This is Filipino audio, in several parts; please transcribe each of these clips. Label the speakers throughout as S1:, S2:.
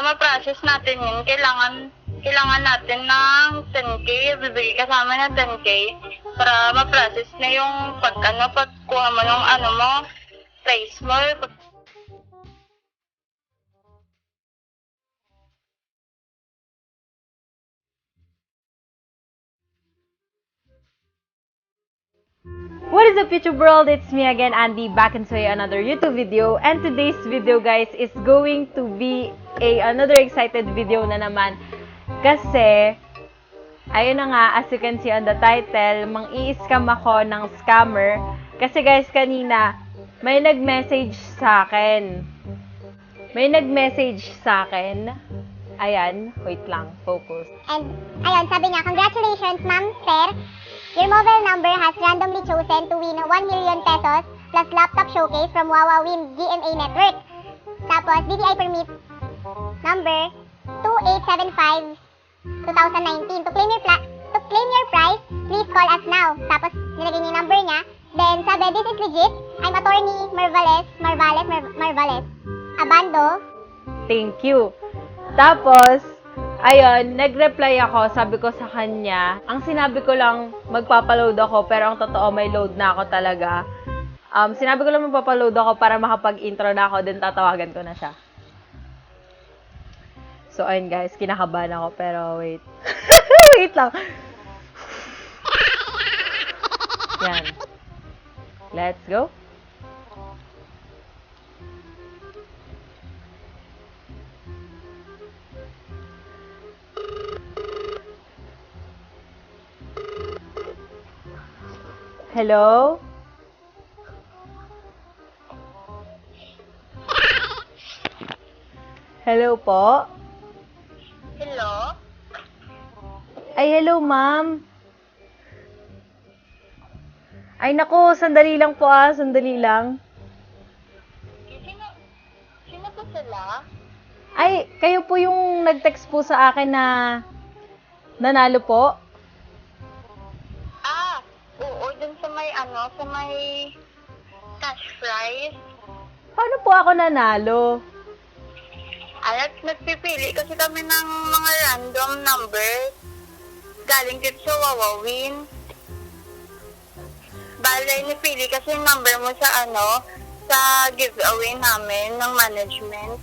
S1: para ma-process natin yun, kailangan natin ng 10K, bibigay kasama ng 10K para ma-process na yung pagkuha mo ng price mo.
S2: What is up, YouTube world? It's me again, Andy, back into another YouTube video. And today's video, guys, is going to be another excited video na naman. Kasi, ayun na nga, as you can see on the title, mang-i-scam ako ng scammer. Kasi guys, kanina, may nag-message sa akin. Ayan, wait lang, focus.
S3: And, ayun, sabi niya, congratulations, Ma'am Sir. Your mobile number has randomly chosen to win 1 million pesos plus laptop showcase from Wawa Win GMA Network. Tapos, DTI permit number 2875-2019. To claim your prize, please call us now. Tapos, nilagay niya yung number niya. Then, sabi, this is legit. I'm attorney Marvales. Abando.
S2: Thank you. Tapos, ayun, nag-reply ako, sabi ko sa kanya, ang sinabi ko lang, magpapaload ako, pero ang totoo, may load na ako talaga. Sinabi ko lang magpapaload ako para makapag-intro na ako, then tatawagan ko na siya. So, ayun guys, kinakabahan ako, pero wait. Wait lang. Yan. Let's go. Hello? Hello po?
S1: Hello?
S2: Ay, hello, ma'am. Ay, naku, sandali lang po sandali lang.
S1: Sino po sila?
S2: Ay, kayo po yung nag-text po sa akin na nanalo po?
S1: Oo, dun sa may cash prize.
S2: Paano po ako nanalo?
S1: At nagpipili kasi kami ng mga random numbers galing dito sa Wawawin. Bale, nipili kasi yung number mo sa sa giveaway namin ng management.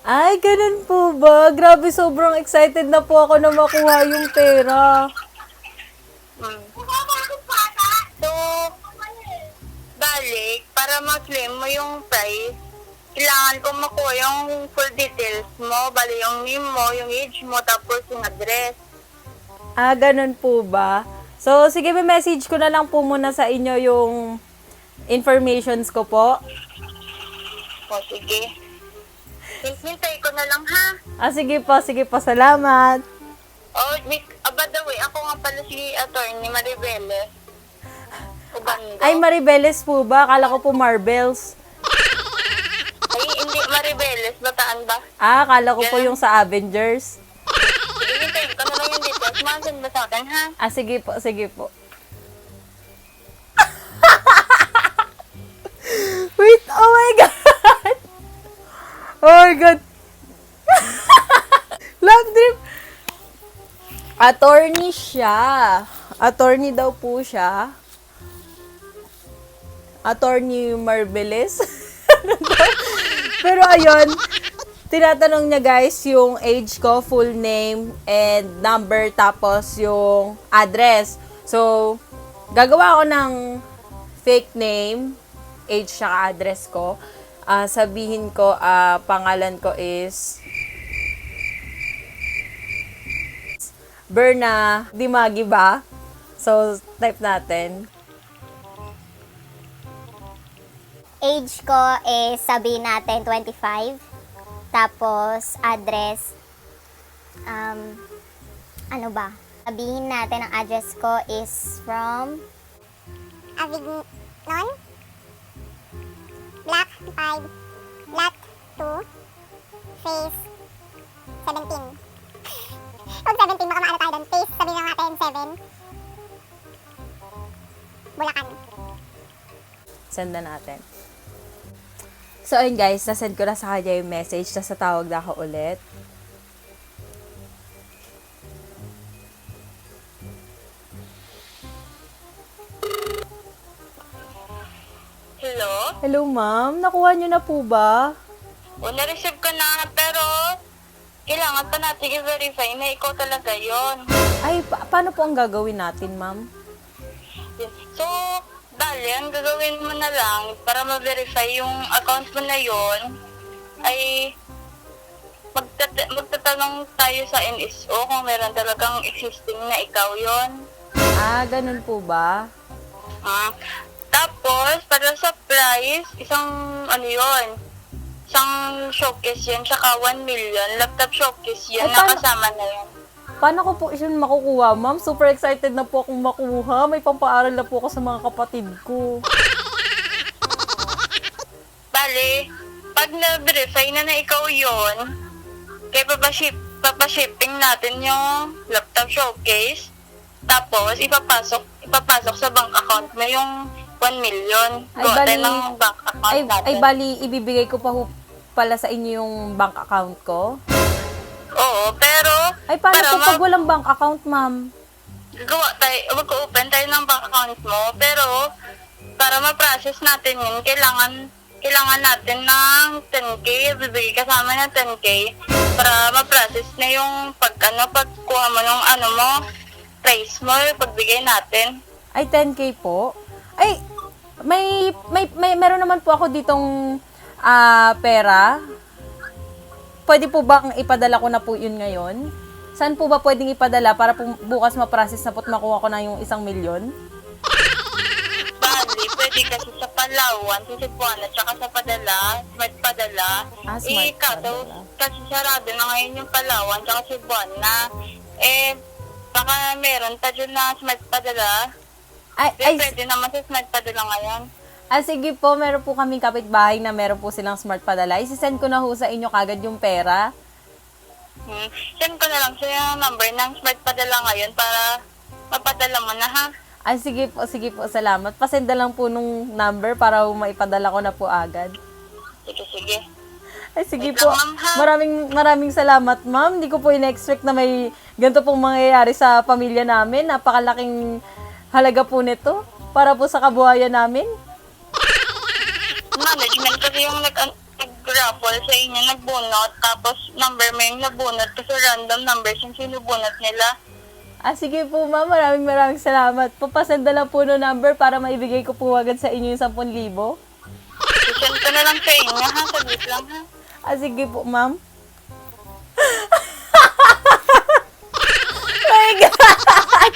S2: Ay, ganun po ba? Grabe, sobrang excited na po ako na makuha yung pera.
S1: So, balik, para ma-claim mo yung price, kailangan ko makuha yung full details mo, bali yung name mo, yung age mo, tapos yung address.
S2: Ah, ganun po ba? So, sige, may message ko na lang po muna sa inyo yung informations ko po.
S1: O, sige. Hintay ko na lang, ha?
S2: Ah, sige po, salamat.
S1: Oh, by the way, ako nga pala si Attorney Maribeles. Ubando.
S2: Ay, Maribeles po ba? Akala ko po Marbles.
S1: Ay, hindi Maribeles. Bataan ba?
S2: Ah, akala ko po yung sa Avengers.
S1: Sige, hintayin ko na lang yung details. Masan ba sa akin, ha?
S2: Ah, sige po. Wait, oh my God! Oh my God! Love drip! Attorney siya. Attorney daw po siya. Attorney Marvelous. Pero ayun, tinatanong niya guys yung age ko, full name, and number, tapos yung address. So, gagawa ako ng fake name, age, saka address ko. Sabihin ko, pangalan ko is Berna Dimagi ba? So, type natin.
S3: Age ko is, sabihin natin, 25. Tapos, address, ano ba? Sabihin natin ang address ko is from Avignon, Block 5, Lot 2, Phase 17. Huwag 17, baka maano tayo doon. Phase, sabihin lang natin 7. Bulacan.
S2: Send na natin. So, ayun guys, nasend ko na sa kanya yung message, tapos tatawag na ako ulit.
S1: Hello?
S2: Hello, ma'am. Nakuha niyo na po ba?
S1: O, na-receive ko na, pero kailangan pa natin i-verify na ikaw talaga yon.
S2: Ay, paano po ang gagawin natin, ma'am?
S1: So, bali, ang gagawin mo na lang para ma-verify yung account mo na yon ay magtatanong tayo sa NSO kung meron talagang existing na ikaw yon.
S2: Ah, ganun po ba?
S1: Tapos, para sa price, isang showcase yan, tsaka 1 million, laptop showcase yan,
S2: Ay, paano-
S1: nakasama na yan.
S2: Paano ko po yun makukuha, ma'am? Super excited na po akong makuha. May pampaaral na po ako sa mga kapatid ko.
S1: Bale, pag na-verify na ikaw yon, kaya papashipping natin yung laptop showcase, tapos ipapasok sa bank account mo yung 1 million.
S2: Ay,
S1: Gawa tayo
S2: bali-
S1: ng bank account natin.
S2: Ay, bali, ibibigay ko pa ho pala sa inyo yung bank account ko?
S1: Oo, pero
S2: Ay, paano
S1: para
S2: po pag walang bank account, ma'am?
S1: mag-open tayo ng bank account mo, pero para ma-process natin yun, kailangan natin ng 10K, bibigay kasama ng 10K para ma-process na yung pagkuha mo ng price mo, pagbigay natin.
S2: Ay, 10K po? Ay, meron naman po ako ditong pera. Pwede po bang ipadala ko na po yun ngayon? Saan po ba pwedeng ipadala para po bukas ma-process na po at makuha ko na yung 1 milyon?
S1: Bali, pwede kasi sa Palawan, sa Cebuana, tsaka sa Smart Padala.
S2: Smart Padala.
S1: Kasi sarado na ngayon yung Palawan, tsaka Cebuana. Baka meron pa dyan na Smart Padala.
S2: Ay,
S1: Pwede naman sa Smart Padala ngayon.
S2: sige po, meron po kaming kapitbahay na meron po silang smart padala. Isisend ko na ho sa inyo kagad yung pera.
S1: Send ko na lang sa yung number ng Smart Padala ngayon para mapadala mo na, ha?
S2: Sige po, salamat. Pasenda lang po nung number para maipadala ko na po agad.
S1: Sige.
S2: Ay, sige
S1: Wait
S2: po.
S1: lang, ma'am, ha?
S2: Maraming salamat, ma'am. Hindi ko po in-expect na may ganito pong mangyayari sa pamilya namin. Napakalaking halaga po nito para po sa kabuhayan namin.
S1: Management kasi yung nag-raffle sa inyo, nagbunot, tapos number mo yung nabunot kasi random numbers yung sinubunot nila.
S2: Sige po, ma'am. Maraming salamat po. Pasenda lang po no number para maibigay ko po agad sa inyo yung 10,000.
S1: Send ko na lang sa inyo, ha? Saglit lang, ha?
S2: Sige po, ma'am. My God!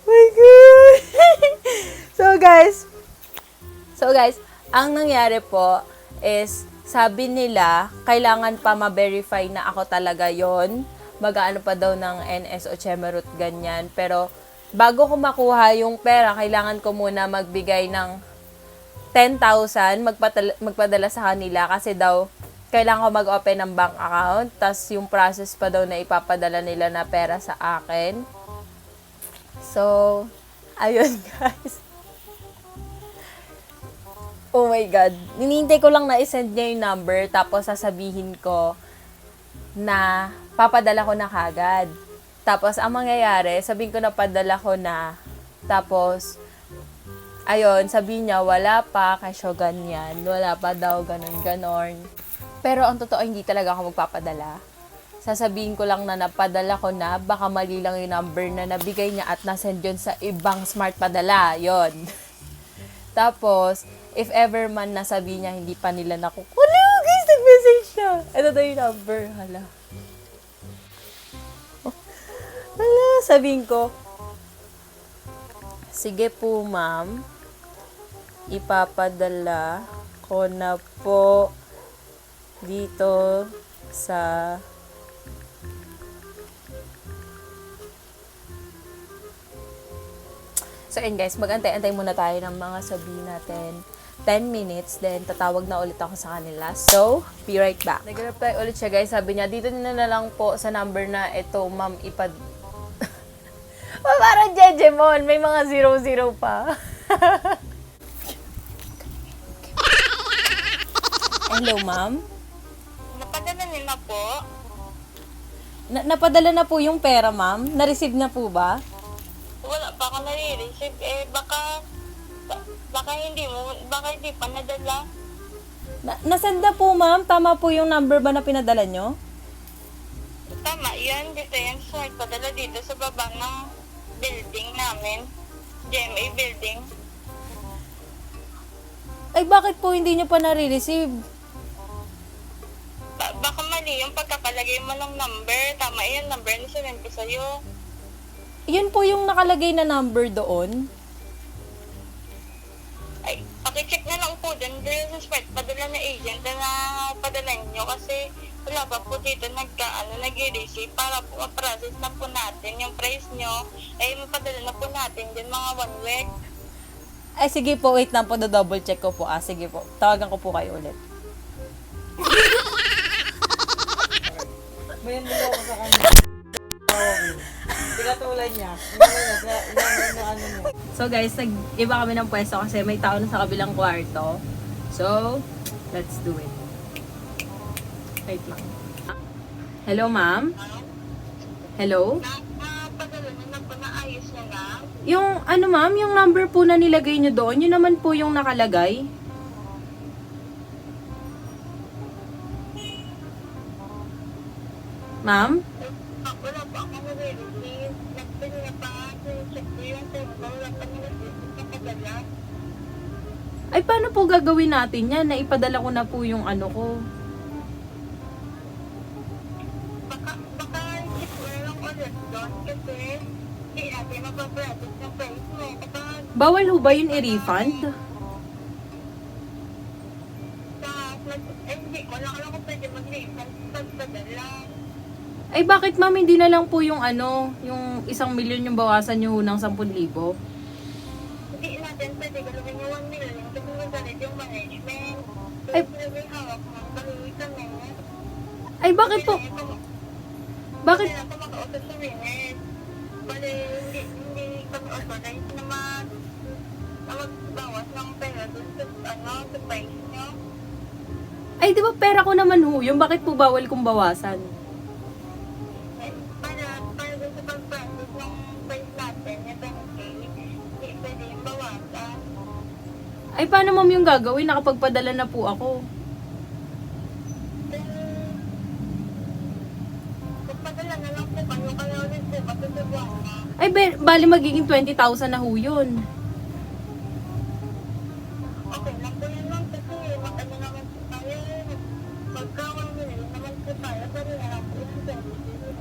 S2: My God! So guys, ang nangyari po is, sabi nila, kailangan pa ma-verify na ako talaga yon. Mag-aano pa daw ng NSO Chemerut, ganyan. Pero, bago ko makuha yung pera, kailangan ko muna magbigay ng 10,000, magpadala sa kanila kasi daw, kailangan ko mag-open ng bank account, tas yung process pa daw na ipapadala nila na pera sa akin. So, ayun guys. Oh my God. Ninintay ko lang na isend niya yung number, tapos sasabihin ko na papadala ko na kagad. Tapos, ang mangyayari, sabihin ko na padala ko na. Tapos, ayun, sabihin niya, wala pa, kasyo ganyan. Wala pa daw, ganon. Pero, ang totoo, hindi talaga ako magpapadala. Sasabihin ko lang na napadala ko na, baka mali lang yung number na nabigay niya at nasend yun sa ibang smart padala. Yon. Tapos, if ever man nasabi niya, hindi pa nila wala, guys, nag-message na. Ito daw yung number. Hala, sabihin ko, sige po, ma'am. Ipapadala ko na po dito sa So, ayun guys, mag-antay-antay muna tayo ng mga sabihin natin 10 minutes, then tatawag na ulit ako sa kanila. So, be right back. Nag-reply ulit siya guys, sabi niya, dito na lang po sa number na ito, ma'am, parang Jejemon, may mga 00 pa. Hello, ma'am.
S1: Napadala niyo na po.
S2: Napadala na po yung pera, ma'am. Na-receive na po ba?
S1: Wala pa ako nare-receive. Baka hindi pa nadala.
S2: Nasend na po, ma'am. Tama po yung number ba na pinadala nyo?
S1: Tama, yan. Dito yan. So, padala dito sa baba ng building namin. GMA building.
S2: Ay, bakit po hindi nyo pa nare-receive?
S1: Baka mali yung pagkakalagay mo ng number. Tama yan, number na sinend ko sa'yo.
S2: Yun po yung nakalagay na number doon.
S1: Ay, pakicheck na lang po dun sa smart padala na agent na padala nyo kasi wala pa po dito nag-receive para po ma-process na po natin yung price nyo. Ay, mapadala na po natin dyan mga 1 week.
S2: Ay, sige po. Wait lang po. double check ko po. Sige po. Tawagan ko po kayo ulit.
S4: Mayan mo ako sa kanya. Hindi ka tulad niya. Ano niya.
S2: So guys, nag-iba kami ng pwesto kasi may tao na sa kabilang kwarto. So, let's do it. Wait lang. Hello, ma'am? Hello?
S1: Padala na po na ayos niya na.
S2: Yung, ano ma'am, yung number po na nilagay nyo doon, yun naman po yung nakalagay. Ma'am?
S1: Wala pa ako nare-receive. Nagpili na pa. Check ko yung tempo. Wala pa nare-receive na padala.
S2: Ay, paano po gagawin natin yan? Naipadala ko na po yung ano ko.
S1: Baka check mo na lang ulit doon kasi hindi natin mapaprocess yung price mo. Kapag
S2: Bawal ho ba yun i-refund?
S1: hindi ko lang alam kung pwede mag-refund pagpadala.
S2: Ay, bakit ma'am, hindi na lang po yung ano, yung 1,000,000 yung bawasan nyo ng 10,000?
S1: Hindi natin pwede galawin yung 1 million kasi magalit yung management.
S2: Ay.
S1: Kaya sila may hawak ng kaluwi kami.
S2: Ay, bakit po? Bakit?
S1: Hindi na ako maka-author sa minutes. Bale, hindi kami authorized na magbawas ng pera dun sa price nyo.
S2: Ay, di ba pera ko naman ho yung bakit po bawal kong bawasan?
S1: Para dun sa pag-process ng price natin, yung 10K, hindi pwede yung bawasan.
S2: Ay, paano ma'am yung gagawin? Nakapagpadala na po ako.
S1: Magpadala na lang po kayo, kaya ulit po kasi sa buwan na.
S2: Ay, bali magiging 20,000 na ho yun.
S1: Okay lang po yun lang kasi mag-ano naman po tayo, magkawan nila naman po tayo, pero na lang po yung services.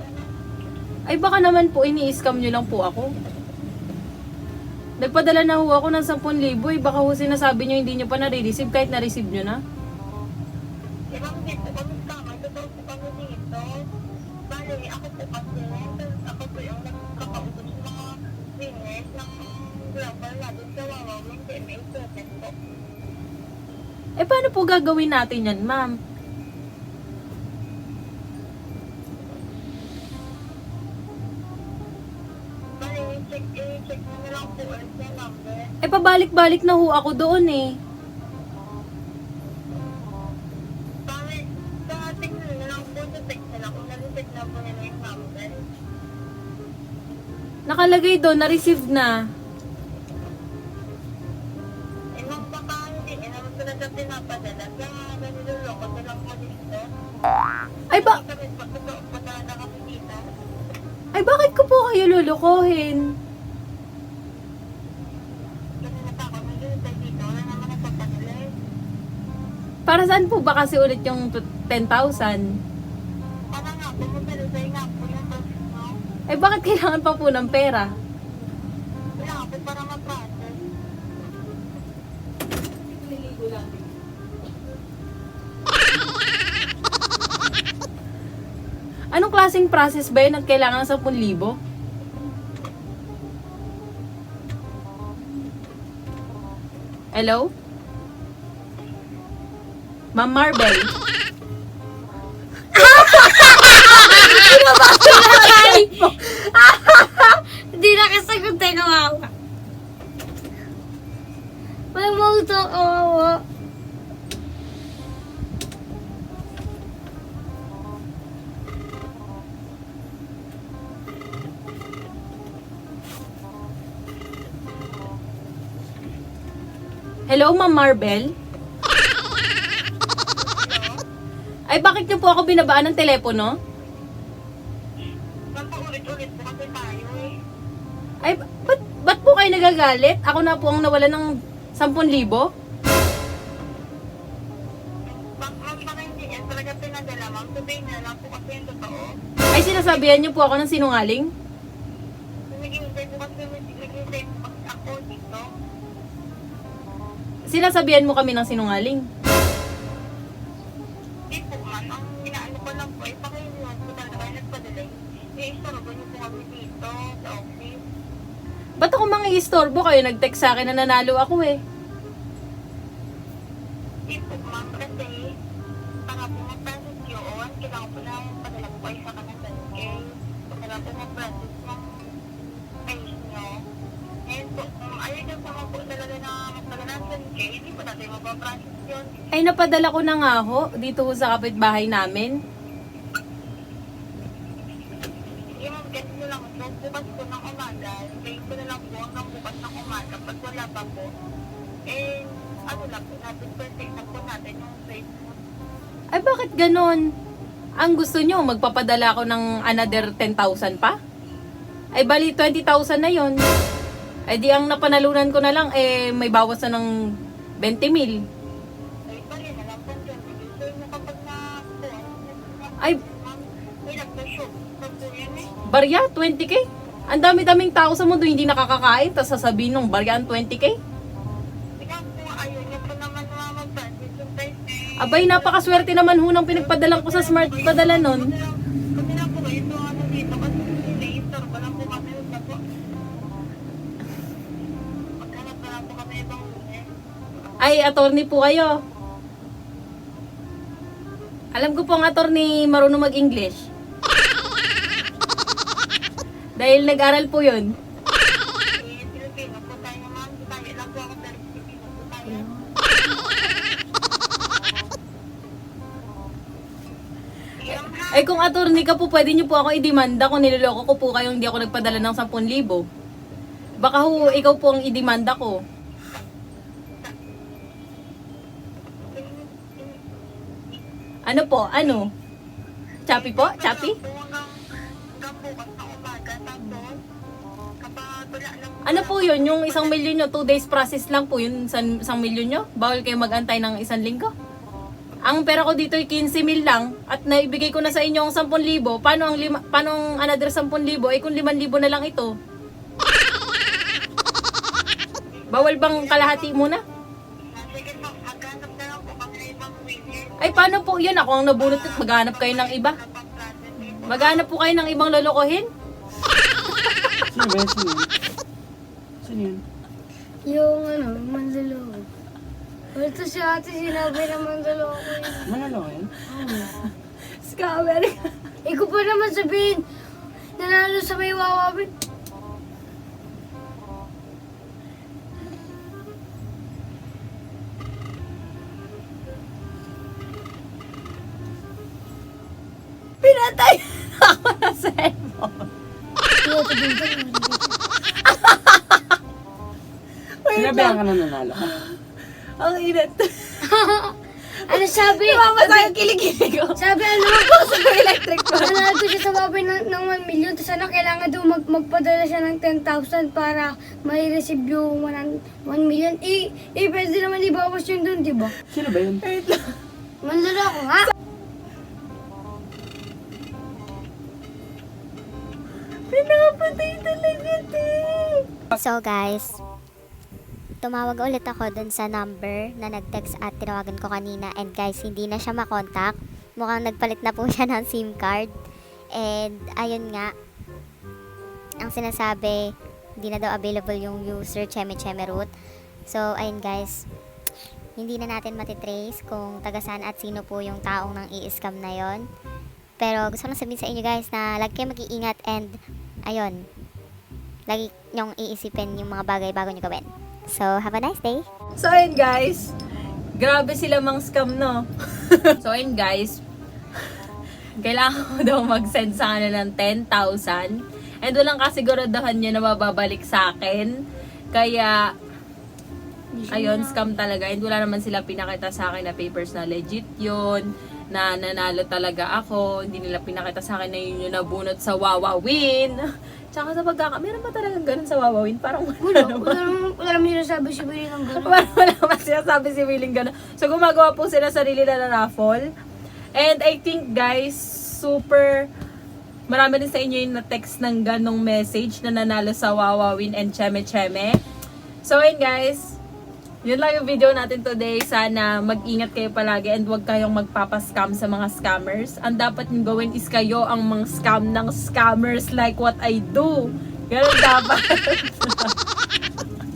S2: Ay, baka naman po ini-scam nyo lang po ako. Nagpadala na ho ako ng 10,000 eh. Baka ho sinasabi nyo hindi nyo pa na-receive kahit na-receive nyo na.
S1: Eh, ma'am, dito kami tama, totoo po kami dito. Bale, ako po kasi, ako po yung nagkakausap sa mga winners ng global natin sa Wawawin GMA 7 po.
S2: Eh, paano po gagawin natin yan, ma'am?
S1: Bale, check mo na lang po ulit yung number.
S2: Eh, pabalik-balik na ho ako doon eh.
S1: Bale, sa ating na lang po, sa text na lang, kung nalisit na po nila yung number.
S2: Nakalagay doon, na-receive na.
S1: Eh, ma'am, baka hindi naman talaga pinapadala. Kaya niloloko na lang po dito.
S2: Ay,
S1: Kami pagkatao na kami dito.
S2: Ay, bakit ko po kayo lulukohin?
S1: Kasi natakot na dito dito. Wala naman nagpapadala eh.
S2: Para saan po ba kasi ulit yung 10,000?
S1: Para nga, pumapalagay nga po yung process mo.
S2: Eh, bakit kailangan pa po ng pera?
S1: Wala nga po para ma-process.
S2: Anong klaseng process ba yun at kailangan ng 10,000? Hello? Ma'am Marvel?
S5: Hindi nakasagot tayo kawawa.
S3: May mga kawawa.
S5: Hello, Ma'am Marvel? Ay, bakit niyo po ako binabaan ng telepono?
S1: Paulit-ulit po kasi tayo eh.
S5: Ay, ba't po kayo nagagalit? Ako na po ang nawala ng 10,000?
S1: Ma'am, baka hindi yan talaga pinadala, ma'am. Sabihin na lang po kasi yung totoo.
S5: Ay, sinasabihan niyo po ako ng sinungaling?
S1: Naghihintay po kasi ako dito.
S5: Sinasabihan mo kami ng sinungaling?
S1: Hindi po, ma'am. Ang inaano ko lang po, pakinuha po talaga nagpadala. I-istorbo niyo po kami dito sa office.
S5: Ba't ako mangi-istorbo kayo? Nag-text sa akin na nanalo ako eh.
S1: Hindi po, ma'am. Kasi para po mag-process yun, kailangan po na padala po kayo sa kanang 10K. Para po mag-process ng page nyo. Ngayon po, kung ayaw niyo po po talaga na magpadala ng 10K, hindi po natin mag-process yun.
S5: Ay, napadala ko na nga ho dito ho sa kapitbahay namin.
S1: Yung get nyo lang po, bukas po ng umaga, bake ko na lang po hanggang bukas ng umaga. Pag wala pa po, eh, ano lang po natin, perfect na po natin yung Facebook.
S5: Ay, bakit ganon? Ang gusto nyo, magpapadala ako ng another 10,000 pa? Ay, bali 20,000 na yon. Ay, di ang napanalunan ko na lang, eh, may bawas na ng 20,000.
S1: Ay, bali na lang po dyan. So, yung kapag na po,
S5: Ay,
S1: may nagpa-show. So, po yun eh.
S5: barya, 20K? Ang dami-daming tao sa mundo hindi nakakakain, tapos sasabihin nung barya ang 20K?
S1: Tingnan po, ayaw niya po naman mag-budget yung guys eh.
S5: Abay, napakaswerte naman ho ng pinagpadalan ko sa smart padala nun.
S1: Kasi lang po kayo ito ano dito kasi sila-istor pa lang po kami na po. Maghanap na lang po kami ibang lunes.
S5: Ay, attorney po kayo. Alam ko po ang attorney marunong mag-English. Dahil nag-aral po yun.
S1: Eh, Pilipino po tayo ma'am. Tayo lang po ako pero Pilipino po tayo. Sige ma'am ha.
S5: Ay, kung attorney ka po, pwede niyo po ako idemanda kung niloloko ko po kayong hindi ako nagpadala ng 10,000. Baka ho, ikaw po ang idemanda ko. Ano po? Ano? Chappy po? Chappy?
S1: Hanggang bukas ng umaga. Tapos, kapag wala lang po.
S5: Ano po yun? Yung 1,000,000 nyo, 2 days process lang po yun, 1,000,000 nyo? Bawal kayo mag-antay ng 1 linggo? Ang pera ko dito ay 15,000 lang at naibigay ko na sa inyo ang 10,000. Paano ang another 10,000? Eh kung 5,000 na lang ito. Bawal bang kalahati muna?
S1: Sige po, maghanap na lang po kami ng ibang winner.
S5: Ay paano po yun? Ako ang nabunot at maghanap kayo ng iba. Maghanap po kayo ng ibang lolokohin?
S4: Sino ba yan? Sino yun? Sino yun?
S3: Yung manluloko. Ito si ate sinabi na manluloko yun.
S4: Manalo yun?
S5: Scammer.
S3: Ikaw pa naman sabihin, nanalo sa may wawawin.
S5: Pinatay ako na cellphone.
S4: Sinabihan ka na nanalo ka.
S5: Ang inat.
S3: Ano sabi?
S5: Mabasa yung kilikili ko.
S3: Sabi ano?
S5: Sa electric fan.
S3: Nanalo ko siya sa wawawin ng 1 million. Tapos ano, kailangan daw magpadala siya ng 10,000 para may receive yung 1 million. Pwede naman ibawas yun dun, di ba?
S4: Sino ba yun?
S5: Wait lang.
S3: Manluloko nga.
S5: Pinapatay talaga, te.
S6: So guys, tumawag ulit ako dun sa number na nag-text at tinawagan ko kanina. And guys, hindi na siya makontak. Mukhang nagpalit na po siya ng SIM card. And ayun nga, ang sinasabi, hindi na daw available yung user Cheme Root. So ayun guys, hindi na natin matitrace kung taga saan at sino po yung taong nang i-scam na yon. Pero gusto ko lang sabihin sa inyo guys na lagi kayo mag-iingat and ayun, lagi nyong iisipin yung mga bagay bago nyo gawin. So, have a nice day.
S5: So, ayun guys. Grabe sila mang scam, no? So, ayun guys. Kailangan ko daw mag-send sa kanila ng 10,000. And walang kasiguraduhan niya na mababalik sa akin. Kaya, ayun, scam talaga. And wala naman sila pinakita sa akin na papers na legit yun. Na nanalo talaga ako. Hindi nila pinakita sa akin na yun yung nabunot sa Wawawin. Tsaka sa meron ba talagang ganun sa Wawawin? Parang
S7: Wala naman sinasabi si Willie ng gano'n.
S5: wala naman sinasabi si Willing ganun. So, gumagawa po sila sarili na raffle. And I think, guys, super marami rin sa inyo yung na-text ng ganong message na nanalo sa Wawawin and Cheme Cheme. So, ayun guys. Yun lang yung video natin today. Sana mag-ingat kayo palagi and huwag kayong magpapascam sa mga scammers. Ang dapat nyo gawin is kayo ang mga scam ng scammers like what I do. Ganun dapat.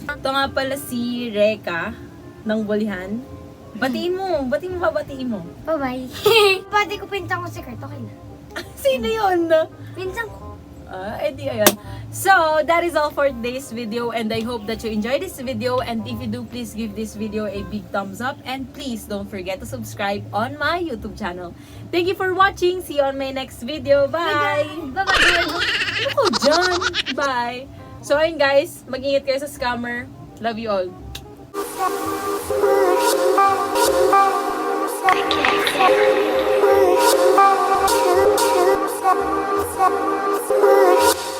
S5: Ito nga pala si Reka ng Bulihan. Batiin mo. Batiin mo.
S7: Bye-bye. Pwede ko pinsan ko si Kurt, okay na.
S5: Sino yun?
S7: Pinsan ko.
S5: Edi ayun. So, that is all for today's video and I hope that you enjoyed this video, and if you do, please give this video a big thumbs up and please don't forget to subscribe on my YouTube channel. Thank you for watching. See you on my next video. Bye!
S7: Bye-bye.
S5: Ako dyan! Bye! So, ayun guys, mag-ingat kayo sa scammer. Love you all.
S3: Push.